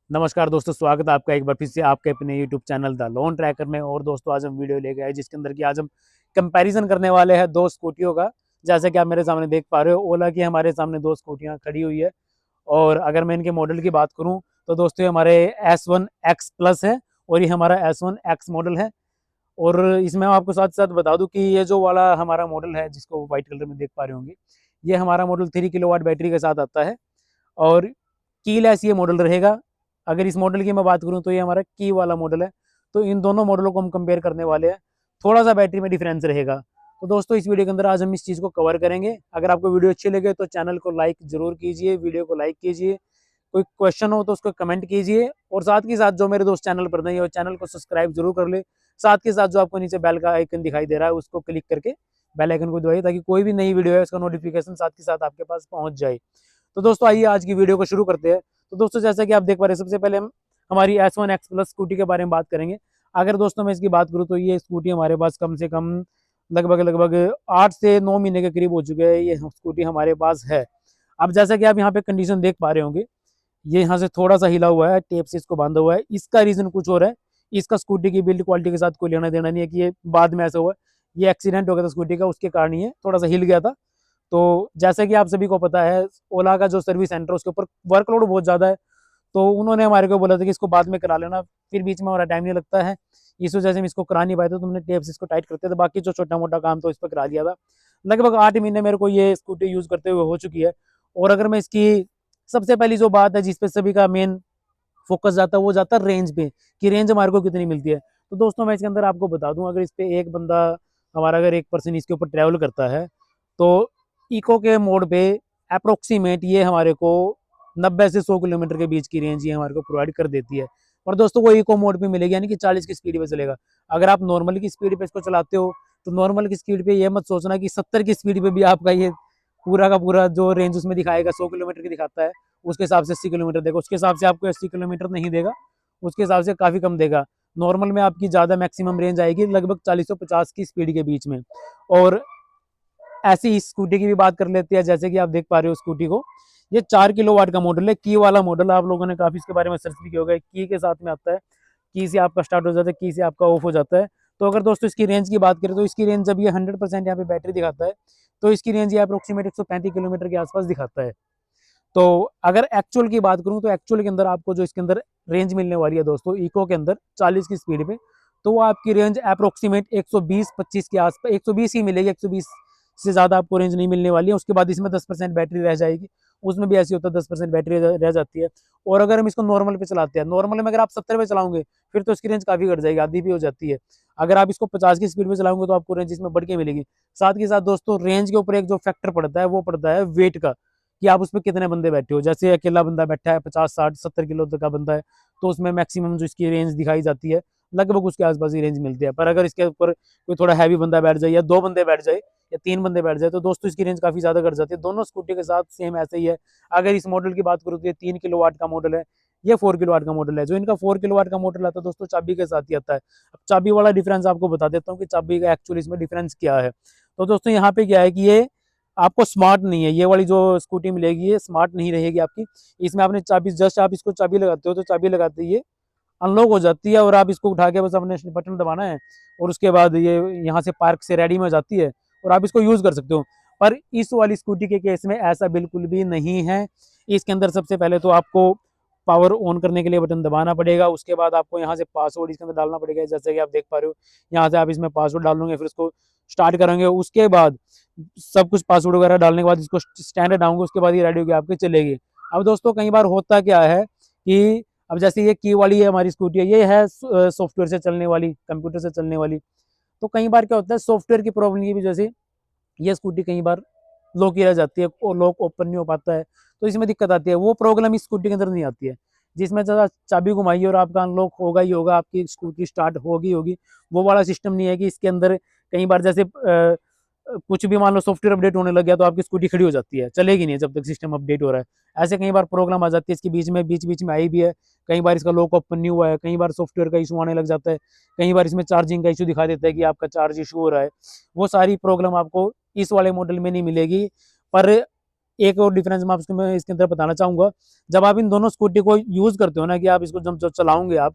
नमस्कार दोस्तों, स्वागत है आपका एक बार फिर से आपके अपने YouTube channel the loan tracker में। और दोस्तों आज हम वीडियो लेके आए जिसके अंदर कि आज हम कंपैरिजन करने वाले हैं दो स्कूटियों का। जैसे कि आप मेरे सामने देख पा रहे हो, ओला की हमारे सामने दो स्कूटियां खड़ी हुई है। और अगर मैं इनके मॉडल की बात करूं तो दोस्तों ये हमारे S1X प्लस है और ये हमारा S1X मॉडल है। और इसमें मैं आपको साथ साथ बता दूं कि ये जो वाला हमारा मॉडल है जिसको व्हाइट कलर में देख पा रहे होंगे, ये हमारा मॉडल 3 किलोवाट बैटरी के साथ आता है और कीलेस ये मॉडल रहेगा। अगर इस मॉडल की मैं बात करूं तो ये हमारा की वाला मॉडल है। तो इन दोनों मॉडलों को हम कंपेयर करने वाले हैं, थोड़ा सा बैटरी में डिफरेंस रहेगा। तो दोस्तों इस वीडियो के अंदर आज हम इस चीज़ को कवर करेंगे। अगर आपको वीडियो अच्छी लगे तो चैनल को लाइक जरूर कीजिए, वीडियो को लाइक कीजिए, कोई क्वेश्चन हो तो उसको कमेंट कीजिए। और साथ के साथ जो मेरे दोस्त चैनल पर नहीं हो चैनल को सब्सक्राइब जरूर कर ले। साथ के साथ जो आपको नीचे बेल का आइकन दिखाई दे रहा है उसको क्लिक करके बेल आइकन को दबाइए ताकि कोई भी नई वीडियो है उसका नोटिफिकेशन साथ के साथ आपके पास पहुंच जाए। तो दोस्तों आइए आज की वीडियो को शुरू करते हैं। तो दोस्तों जैसा कि आप देख पा रहे हैं, सबसे पहले हम हमारी S1X प्लस स्कूटी के बारे में बात करेंगे। अगर दोस्तों मैं इसकी बात करूं तो ये स्कूटी हमारे पास कम से कम लगभग लगभग 8 से 9 महीने के करीब हो चुके हैं ये स्कूटी हमारे पास है। अब जैसा कि आप यहाँ पे कंडीशन देख पा रहे होंगे, ये यहाँ से थोड़ा सा हिला हुआ है, टेप से इसको बांधा हुआ है। इसका रीजन कुछ और है, इसका स्कूटी की बिल्ड क्वालिटी के साथ कोई लेना देना नहीं है कि ये बाद में ऐसा हुआ है। ये एक्सीडेंट हो गया था स्कूटी का, उसके कारण ही थोड़ा सा हिल गया था। तो जैसे कि आप सभी को पता है, ओला का जो सर्विस सेंटर उसके ऊपर वर्कलोड बहुत ज़्यादा है। तो उन्होंने हमारे को बोला था कि इसको बाद में करा लेना, फिर बीच में हमारा टाइम नहीं लगता है, इस वजह से हम इसको करा नहीं पाए थे। तुमने टेप से इसको टाइट करते थे, बाकी जो छोटा मोटा काम तो इस पर करा लिया था। लगभग 8 महीने मेरे को ये स्कूटी यूज़ करते हुए हो चुकी है। और अगर मैं इसकी सबसे पहली जो बात है जिसपे सभी का मेन फोकस जाता है वो जाता है रेंज पे, कि रेंज हमारे को कितनी मिलती है। तो दोस्तों मैं इसके अंदर आपको बता दूं, अगर इस पे एक बंदा हमारा अगर एक पर्सन इसके ऊपर ट्रैवल करता है तो इको के मोड पे अप्रोक्सीमेट ये हमारे को 90 से 100 किलोमीटर के बीच की रेंज ये हमारे को प्रोवाइड कर देती है। और दोस्तों वो इको मोड पे मिलेगी, यानी कि 40 की स्पीड पे चलेगा। अगर आप नॉर्मल की स्पीड पे इसको चलाते हो तो नॉर्मल की स्पीड पे ये मत सोचना कि 70 की स्पीड पे भी आपका ये पूरा का पूरा जो रेंज उसमें दिखाएगा 100 किलोमीटर की दिखाता है, उसके हिसाब से 80 किलोमीटर देगा। उसके हिसाब से आपको 80 किलोमीटर नहीं देगा, उसके हिसाब से काफ़ी कम देगा। नॉर्मल में आपकी ज़्यादा मैक्सिमम रेंज आएगी लगभग 40 से 50 की स्पीड के बीच में। और ऐसी ही स्कूटी की भी बात कर लेते हैं। जैसे कि आप देख पा रहे हो स्कूटी को, ये 4 किलोवाट का मॉडल है, की वाला मॉडल। आप लोगों ने काफ़ी इसके बारे में सर्च भी किया होगा, की के साथ में आता है, की से आपका स्टार्ट हो जाता है, की से आपका ऑफ हो जाता है। तो अगर दोस्तों इसकी रेंज की बात करें तो इसकी रेंज जब ये 100% यहाँ पे बैटरी दिखाता है तो इसकी रेंज ये अप्रोक्सीमेट 135 किलोमीटर के आसपास दिखाता है। तो अगर एक्चुअल की बात करूं तो एक्चुअल के अंदर आपको जो इसके अंदर रेंज मिलने वाली है दोस्तों इको के अंदर 40 की स्पीड पे, तो वो आपकी रेंज अप्रोक्सीमेट 120-25 के आसपास 120 ही मिलेगी। 120 से ज़्यादा आपको रेंज नहीं मिलने वाली है। उसके बाद इसमें 10% बैटरी रह जाएगी, उसमें भी ऐसी होता है 10% बैटरी रह जाती है। और अगर हम इसको नॉर्मल पे चलाते हैं, नॉर्मल में अगर आप 70 पे चलाओगे फिर तो इसकी रेंज काफ़ी घट जाएगी, आधी भी हो जाती है। अगर आप इसको 50 की स्पीड पे चलाओगे तो आपको रेंज इसमें बढ़ के मिलेगी। साथ के साथ दोस्तों रेंज के ऊपर एक जो फैक्टर पड़ता है वो पड़ता है वेट का, कि आप उसमें कितने बंदे बैठे हो। जैसे अकेला बंदा बैठा है 50-60-70 किलो तक का बंदा है तो उसमें मैक्सिमम जो इसकी रेंज दिखाई जाती है लगभग उसके आसपास ही रेंज मिलती है। पर अगर इसके ऊपर कोई थोड़ा हैवी बंदा बैठ जाए या 2 बंदे बैठ जाए या 3 बंदे बैठ जाए तो दोस्तों इसकी रेंज काफ़ी ज़्यादा घट जाती है। दोनों स्कूटी के साथ सेम ऐसे ही है। अगर इस मॉडल की बात करूँ तो ये 3 किलोवाट का मॉडल है, ये 4 किलोवाट का मॉडल है। जो इनका 4 किलोवाट का मॉडल आता है दोस्तों चाबी के साथ ही आता है। अब चाबी वाला डिफरेंस आपको बता देता हूँ कि चाबी का एक्चुअली इसमें डिफरेंस क्या है। तो दोस्तों यहाँ पे क्या है कि ये आपको स्मार्ट नहीं है, ये वाली जो स्कूटी मिलेगी ये स्मार्ट नहीं रहेगी आपकी। इसमें आपने चाबी, जस्ट आप इसको चाबी लगाते हो तो चाबी लगाते ही ये अनलॉक हो जाती है और आप इसको उठा के बस अपने बटन दबाना है और उसके बाद ये यहाँ से पार्क से रेडी में हो जाती है और आप इसको यूज़ कर सकते हो। पर इस वाली स्कूटी के केस में ऐसा बिल्कुल भी नहीं है। इसके अंदर सबसे पहले तो आपको पावर ऑन करने के लिए बटन दबाना पड़ेगा, उसके बाद आपको यहाँ से पासवर्ड इसके अंदर डालना पड़ेगा। जैसे कि आप देख पा रहे हो यहाँ से आप इसमें पासवर्ड डाल लोगे, फिर उसको स्टार्ट करेंगे, उसके बाद सब कुछ पासवर्ड वगैरह डालने के बाद इसको स्टैंडर्ड आऊंगे, उसके बाद ये रेडी होगी आपकी चलेगी। अब दोस्तों कई बार होता क्या है कि अब जैसे ये की वाली है हमारी स्कूटी है, ये है सॉफ्टवेयर से चलने वाली, कंप्यूटर से चलने वाली। तो कई बार क्या होता है सॉफ्टवेयर की प्रॉब्लम की वजह से ये स्कूटी कई बार लॉक ही रह जाती है और लॉक ओपन नहीं हो पाता है, तो इसमें दिक्कत आती है। वो प्रॉब्लम इस स्कूटी के अंदर नहीं आती है, जिसमें ज़्यादा चाबी घुमाइए और आपका अनलॉक होगा ही होगा, आपकी स्कूटी स्टार्ट होगी होगी। वो वाला सिस्टम नहीं है कि इसके अंदर कई बार जैसे कुछ भी मान लो सॉफ्टवेयर अपडेट होने लग गया तो आपकी स्कूटी खड़ी हो जाती है, चलेगी नहीं जब तक सिस्टम अपडेट हो रहा है। ऐसे कई बार प्रॉब्लम आ जाती है इसके बीच में आई भी है। कई बार इसका लॉक ओपन नहीं हुआ है, कई बार सॉफ्टवेयर का इशू आने लग जाता है, कई बार इसमें चार्जिंग का इशू दिखा देता है कि आपका चार्ज इशू हो रहा है। वो सारी प्रॉब्लम आपको इस वाले मॉडल में नहीं मिलेगी। पर एक और डिफरेंस मैं इसके अंदर बताना चाहूँगा। जब आप इन दोनों स्कूटी को यूज़ करते हो ना, कि आप इसको जब चलाओगे आप,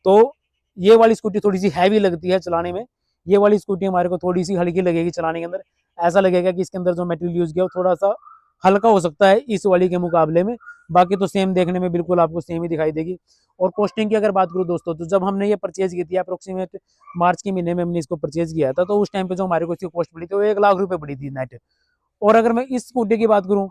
तो ये वाली स्कूटी थोड़ी-सी हैवी लगती है चलाने में। ये वाली स्कूटी हमारे को थोड़ी-सी हल्की लगेगी चलाने के अंदर। ऐसा लगेगा कि इसके अंदर जो मटेरियल यूज़ किया, वो थोड़ा-सा हल्का हो सकता है इस वाली के मुकाबले में। बाकी तो सेम देखने में बिल्कुल आपको सेम ही दिखाई देगी। और कॉस्टिंग की अगर बात करूँ दोस्तों, तो जब हमने ये परचेज़ की थी अप्रॉक्सिमेट मार्च के महीने में हमने इसको परचेज़ किया था, तो उस टाइम पे जो हमारे को इसकी कॉस्ट पड़ी थी, वो 1 लाख रुपए पड़ी थी नेट। और अगर मैं इस स्कूटी की बात करूँ,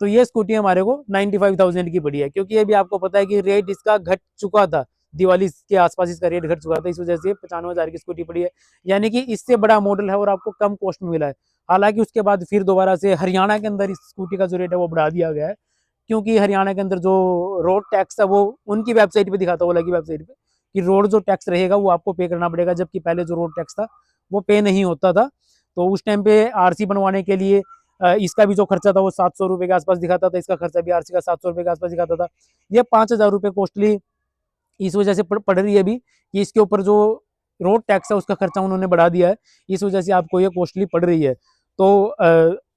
तो ये स्कूटी हमारे को 95,000 की पड़ी है, क्योंकि ये भी आपको पता है कि रेट इसका घट चुका था। दिवाली के आसपास इसका रेट घट चुका था, इस वजह से 95,000 की स्कूटी पड़ी है। यानी कि इससे बड़ा मॉडल है और आपको कम कॉस्ट में मिला है। हालांकि उसके बाद फिर दोबारा से हरियाणा के अंदर इस स्कूटी का जो रेट है वो बढ़ा दिया गया है, क्योंकि हरियाणा के अंदर जो रोड टैक्स है वो उनकी वेबसाइट पे दिखाता है, ओला की वेबसाइट पे, कि रोड जो टैक्स रहेगा वो आपको पे करना पड़ेगा, जबकि पहले जो रोड टैक्स था वो पे नहीं होता था। तो उस टाइम पे आरसी बनवाने के लिए इसका भी जो खर्चा था वो 700 रुपये के आसपास दिखाता था, इसका खर्चा भी आरसी का 700 रुपये के आसपास दिखाता था। ये 5,000 रुपये कॉस्टली इस वजह से पड़ रही है अभी, कि इसके ऊपर जो रोड टैक्स है उसका खर्चा उन्होंने बढ़ा दिया है, इस वजह से आपको ये कॉस्टली पड़ रही है। तो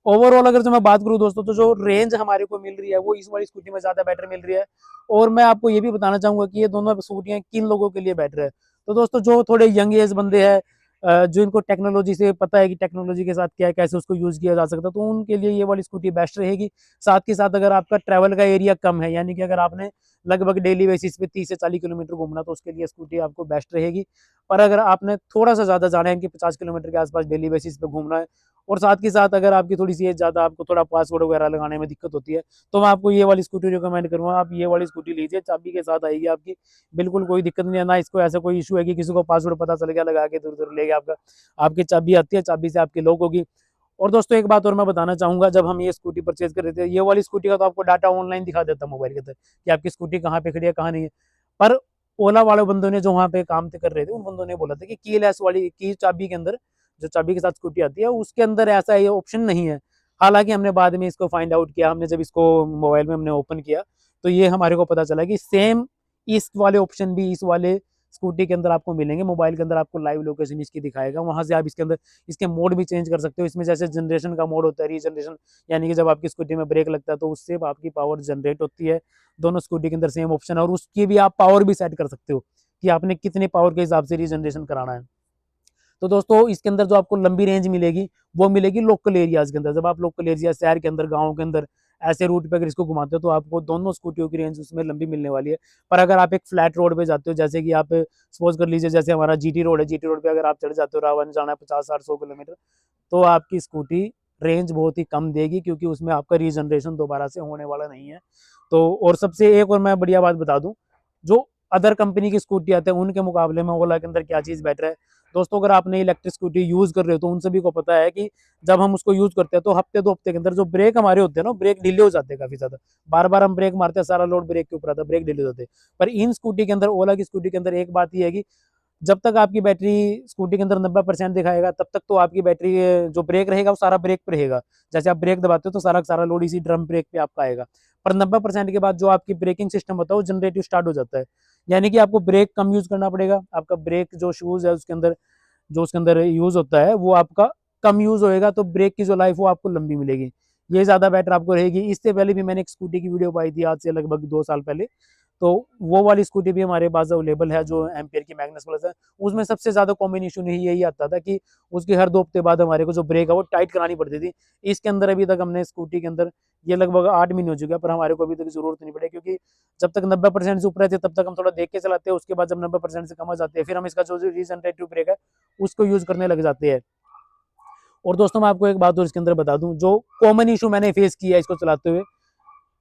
ओवरऑल अगर जो मैं बात करूँ दोस्तों, तो जो रेंज हमारे को मिल रही है वो इस वाली स्कूटी में ज़्यादा बेटर मिल रही है। और मैं आपको ये भी बताना चाहूँगा कि ये दोनों स्कूटियाँ किन लोगों के लिए बेटर है। तो दोस्तों, जो थोड़े यंग एज बंदे हैं, जो इनको टेक्नोलॉजी से पता है कि टेक्नोलॉजी के साथ क्या कैसे उसको यूज़ किया जा सकता है, तो उनके लिए ये वाली स्कूटी बेस्ट रहेगी। साथ के साथ अगर आपका ट्रैवल का एरिया कम है, यानी कि अगर आपने लगभग डेली बेसिस पे 30 से 40 किलोमीटर घूमना, तो उसके लिए स्कूटी आपको बेस्ट रहेगी। पर अगर आपने थोड़ा सा ज़्यादा जाना है कि 50 किलोमीटर के आसपास डेली बेसिस पे घूमना है, और साथ के साथ अगर आपकी थोड़ी सी एज ज़्यादा, आपको थोड़ा पासवर्ड वगैरह लगाने में दिक्कत होती है, तो मैं आपको ये वाली स्कूटी रिकमेंड करूँगा। आप ये वाली स्कूटी लीजिए, चाबी के साथ आएगी आपकी, बिल्कुल कोई दिक्कत नहीं है। ना इसको ऐसा कोई इशू है कि किसी को पासवर्ड पता चल गया, लगा के दूर दूर ले गया आपका। आपकी चाबी आती है, चाबी से आपकी लॉक होगी। और दोस्तों, एक बात और मैं बताना चाहूँगा, जब हम ये स्कूटी परचेज़ कर रहे थे, ये वाली स्कूटी का तो आपको डाटा ऑनलाइन दिखा देता है मोबाइल के अंदर, कि आपकी स्कूटी कहाँ पे खड़ी है, कहाँ नहीं है। पर ओला वाले बंदों ने जो वहाँ पे काम कर रहे थे, उन बंदों ने बोला था कि कीलेस वाली की चाबी के अंदर, जो चाबी के साथ स्कूटी आती है, उसके अंदर ऐसा ये ऑप्शन नहीं है। हालाँकि हमने बाद में इसको फाइंड आउट किया, हमने जब इसको मोबाइल में हमने ओपन किया, तो ये हमारे को पता चला कि सेम इस वाले ऑप्शन भी इस वाले स्कूटी के अंदर आपको मिलेंगे। मोबाइल के अंदर आपको लाइव लोकेशन इसकी दिखाएगा, वहाँ से आप इसके अंदर इसके मोड भी चेंज कर सकते हो। इसमें जैसे जनरेशन का मोड होता है, रीजनरेशन, यानी कि जब आपकी स्कूटी में ब्रेक लगता है तो उससे आपकी पावर जनरेट होती है। दोनों स्कूटी के अंदर सेम ऑप्शन है, और उसकी भी आप पावर भी सेट कर सकते हो कि आपने कितने पावर के हिसाब से रीजनरेशन कराना है। तो दोस्तों, इसके अंदर जो आपको लंबी रेंज मिलेगी, वो मिलेगी लोकल एरियाज़ के अंदर। जब आप लोकल एरिया, शहर के अंदर, गाँव के अंदर ऐसे रूट पे अगर इसको घुमाते हो, तो आपको दोनों स्कूटियों की रेंज उसमें लंबी मिलने वाली है। पर अगर आप एक फ्लैट रोड पे जाते हो, जैसे कि आप सपोज़ कर लीजिए, जैसे हमारा जीटी रोड है, जीटी रोड पे अगर आप चढ़ जाते हो, रावण जाना है 50-60-100 किलोमीटर, तो आपकी स्कूटी रेंज बहुत ही कम देगी, क्योंकि उसमें आपका रीजनरेशन दोबारा से होने वाला नहीं है। तो और सबसे एक और मैं बढ़िया बात बता दूँ, जो अदर कंपनी की स्कूटी आते हैं उनके मुकाबले में ओला के अंदर क्या चीज़ बेटर है। दोस्तों, अगर आपने इलेक्ट्रिक स्कूटी यूज़ कर रहे हो, तो उन सभी को पता है कि जब हम उसको यूज़ करते हैं, तो हफ्ते 2 हफ्ते के अंदर जो ब्रेक हमारे होते हैं ना, ब्रेक ढीले हो जाते हैं काफ़ी ज़्यादा। बार-बार हम ब्रेक मारते हैं, सारा लोड ब्रेक के ऊपर आता है, ब्रेक ढीले हो जाते हैं। पर इन स्कूटी के अंदर, ओला की स्कूटी के अंदर एक बात ये है कि जब तक आपकी बैटरी स्कूटी के अंदर 90% दिखाएगा, तब तक तो आपकी बैटरी जो ब्रेक रहेगा वो सारा ब्रेक पे रहेगा। जैसे आप ब्रेक दबाते हो तो सारा का सारा लोड इसी ड्रम ब्रेक पे आपका आएगा। पर 90% के बाद जो आपकी ब्रेकिंग सिस्टम होता है वो जनरेटिव स्टार्ट हो जाता है। यानी कि आपको ब्रेक कम यूज़ करना पड़ेगा। आपका ब्रेक जो शूज़ है उसके अंदर, जो उसके अंदर यूज़ होता है वो आपका कम यूज़ होएगा, तो ब्रेक की जो लाइफ वो आपको लंबी मिलेगी। ये ज़्यादा बेटर आपको रहेगी। इससे पहले भी मैंने एक स्कूटी की वीडियो पाई थी, आज से लगभग 2 साल पहले। तो वो वाली स्कूटी भी हमारे पास अवेलेबल है, जो एम्पियर की मैग्नस प्लस है। उसमें सबसे ज़्यादा कॉमन इशू नहीं यही आता था कि उसकी हर 2 हफ्ते बाद हमारे को जो ब्रेक है वो टाइट करानी पड़ती थी। इसके अंदर अभी तक हमने स्कूटी के अंदर, ये लगभग 8 महीने हो चुके हैं, पर हमारे को अभी तक ज़रूरत नहीं पड़ी, क्योंकि जब तक 90% से ऊपर रहते तब तक हम थोड़ा देख के चलाते हैं। उसके बाद जब 90% से कम हो जाते हैं, फिर हम इसका जो रीजनरेटिव ब्रेक है उसको यूज़ करने लग जाते हैं। और दोस्तों, मैं आपको एक बात और इसके अंदर बता दूं, जो कॉमन इशू मैंने फेस किया है इसको चलाते हुए,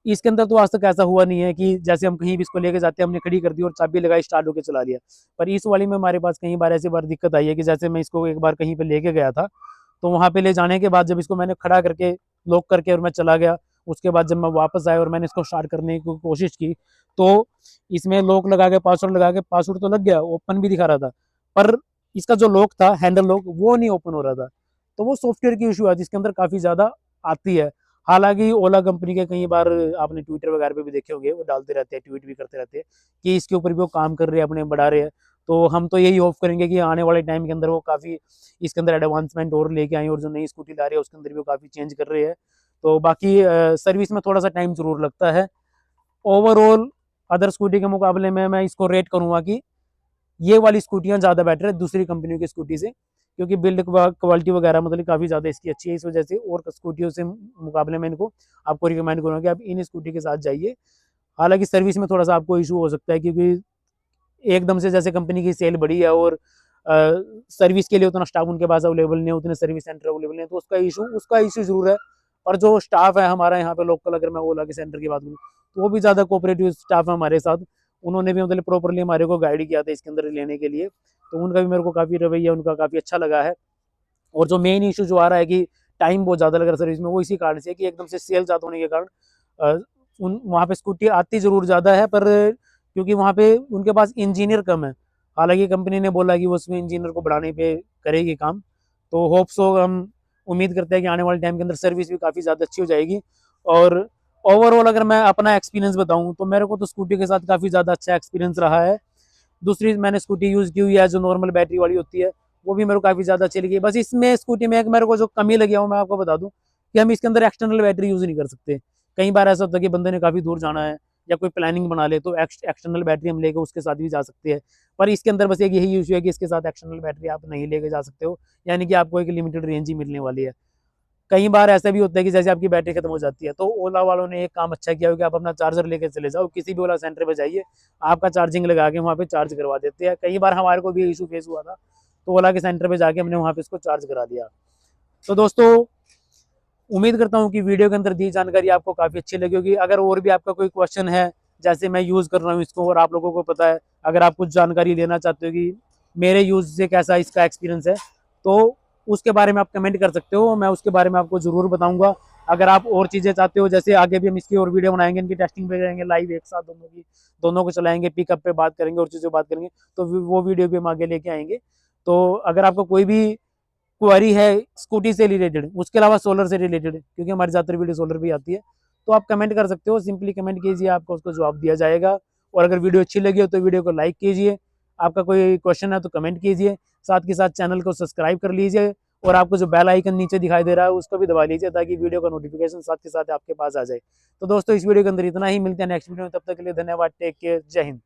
इसके अंदर तो आज तक ऐसा हुआ नहीं है कि जैसे हम कहीं भी इसको लेके जाते हैं, हमने खड़ी कर दी और चाबी लगाई, स्टार्ट होकर चला लिया। पर इस वाली में हमारे पास कई बार ऐसी बार दिक्कत आई है कि जैसे मैं इसको एक बार कहीं पे लेके गया था, तो वहाँ पे ले जाने के बाद जब इसको मैंने खड़ा करके लॉक करके और मैं चला गया, उसके बाद जब मैं वापस आया और मैंने इसको स्टार्ट करने की कोशिश की, तो इसमें लॉक लगा के पासवर्ड तो लग गया, ओपन भी दिखा रहा था, पर इसका जो लॉक था, हैंडल लॉक, वो नहीं ओपन हो रहा था। तो वो सॉफ्टवेयर की इशू है जिसके अंदर काफ़ी ज़्यादा आती है। हालाँकि ओला कंपनी के कई बार आपने ट्विटर वगैरह पे भी देखे होंगे, वो डालते रहते हैं, ट्वीट भी करते रहते हैं कि इसके ऊपर भी वो काम कर रहे हैं, अपने बढ़ा रहे हैं। तो हम तो यही होप करेंगे कि आने वाले टाइम के अंदर वो काफ़ी इसके अंदर एडवांसमेंट और लेके आएँ, और जो नई स्कूटी ला रहे हैं उसके अंदर भी वो काफ़ी चेंज कर रहे हैं। तो बाकी सर्विस में थोड़ा सा टाइम ज़रूर लगता है। ओवरऑल अदर स्कूटी के मुकाबले में मैं इसको रेट करूँगा कि ये वाली स्कूटियाँ ज़्यादा बेटर है दूसरी कंपनियों की स्कूटी से, क्योंकि बिल्ड क्वालिटी वगैरह मतलब काफ़ी ज़्यादा इसकी अच्छी है। इस वजह से और स्कूटियों से मुकाबले में इनको आपको रिकमेंड करूँगा कि आप इन स्कूटी के साथ जाइए। हालाँकि सर्विस में थोड़ा-सा आपको इशू हो सकता है, क्योंकि एकदम से जैसे कंपनी की सेल बढ़ी है और सर्विस के लिए उतना स्टाफ उनके पास अवेलेबल नहीं है, उतने सर्विस सेंटर अवेलेबल नहीं है, तो उसका इशू ज़रूर है। और जो स्टाफ है हमारा यहाँ पे लोकल, अगर मैं ओला के सेंटर की बात करूँ, तो वो भी ज़्यादा कोऑपरेटिव स्टाफ है हमारे साथ। उन्होंने भी मतलब प्रॉपर्ली हमारे को गाइड किया था इसके अंदर लेने के लिए, तो उनका भी मेरे को काफ़ी रवैया उनका काफ़ी अच्छा लगा है। और जो मेन इशू जो आ रहा है कि टाइम बहुत ज़्यादा लग रहा है सर्विस में, वो इसी कारण से कि एकदम से सेल ज़्यादा होने के कारण उन वहाँ पे स्कूटी आती ज़रूर ज़्यादा है, पर क्योंकि वहाँ पे उनके पास इंजीनियर कम है। हालांकि कंपनी ने बोला कि वो उसमें इंजीनियर को बढ़ाने पे करेगी काम, तो होप सो हम उम्मीद करते हैं कि आने वाले टाइम के अंदर सर्विस भी काफ़ी ज़्यादा अच्छी हो जाएगी। और ओवरऑल अगर मैं अपना एक्सपीरियंस बताऊँ तो मेरे को तो स्कूटी के साथ काफ़ी ज़्यादा अच्छा एक्सपीरियंस रहा है। दूसरी मैंने स्कूटी यूज़ की हुई है जो नॉर्मल बैटरी वाली होती है, वो भी मेरे को काफ़ी ज़्यादा अच्छी लगी। बस इसमें स्कूटी में एक मेरे को जो कमी लगी है वो मैं आपको बता दूँ कि हम इसके अंदर एक्सटर्नल बैटरी यूज़ नहीं कर सकते। कई बार ऐसा होता है कि बंदे ने काफ़ी दूर जाना है या कोई प्लानिंग बना ले, तो एक्सटर्नल बैटरी हम लेके उसके साथ भी जा सकते हैं। पर इसके अंदर बस एक यही इशू है कि इसके साथ एक्सटर्नल बैटरी आप नहीं लेके जा सकते हो, यानी कि आपको एक लिमिटेड रेंज ही मिलने वाली है। कई बार ऐसा भी होता है कि जैसे आपकी बैटरी खत्म हो जाती है, तो ओला वालों ने एक काम अच्छा किया हो कि आप अपना चार्जर लेके चले जाओ, किसी भी ओला सेंटर पे जाइए, आपका चार्जिंग लगा के वहाँ पे चार्ज करवा देते हैं। कई बार हमारे को भी इशू फेस हुआ था, तो ओला के सेंटर पे जाके हमने वहाँ पे इसको चार्ज करा दिया। तो दोस्तों, उम्मीद करता हूँ कि वीडियो के अंदर दी जानकारी आपको काफ़ी अच्छी लगी होगी। अगर और भी आपका कोई क्वेश्चन है, जैसे मैं यूज़ कर रहा हूँ इसको और आप लोगों को पता है, अगर आप कुछ जानकारी लेना चाहते हो कि मेरे यूज़ से कैसा इसका एक्सपीरियंस है, तो उसके बारे में आप कमेंट कर सकते हो, मैं उसके बारे में आपको ज़रूर बताऊँगा। अगर आप और चीज़ें चाहते हो, जैसे आगे भी हम इसकी और वीडियो बनाएंगे, इनकी टेस्टिंग पे करेंगे लाइव एक साथ दोनों को चलाएंगे, पिकअप पे बात करेंगे और चीज़ें बात करेंगे, तो वो वीडियो भी हम आगे लेके आएंगे। तो अगर आपको कोई भी क्वेरी है स्कूटी से रिलेटेड, उसके अलावा सोलर से रिलेटेड, क्योंकि हमारी ज़्यादातर वीडियो सोलर भी आती है, तो आप कमेंट कर सकते हो, सिंपली कमेंट कीजिए, आपको उसको जवाब दिया जाएगा। और अगर वीडियो अच्छी लगी हो तो वीडियो को लाइक कीजिए, आपका कोई क्वेश्चन है तो कमेंट कीजिए, साथ के साथ चैनल को सब्सक्राइब कर लीजिए और आपको जो बेल आइकन नीचे दिखाई दे रहा है उसको भी दबा लीजिए, ताकि वीडियो का नोटिफिकेशन साथ के साथ आपके पास आ जाए। तो दोस्तों, इस वीडियो के अंदर इतना ही, मिलते हैं नेक्स्ट वीडियो में, तब तक के लिए धन्यवाद, टेक केयर, जय हिंद।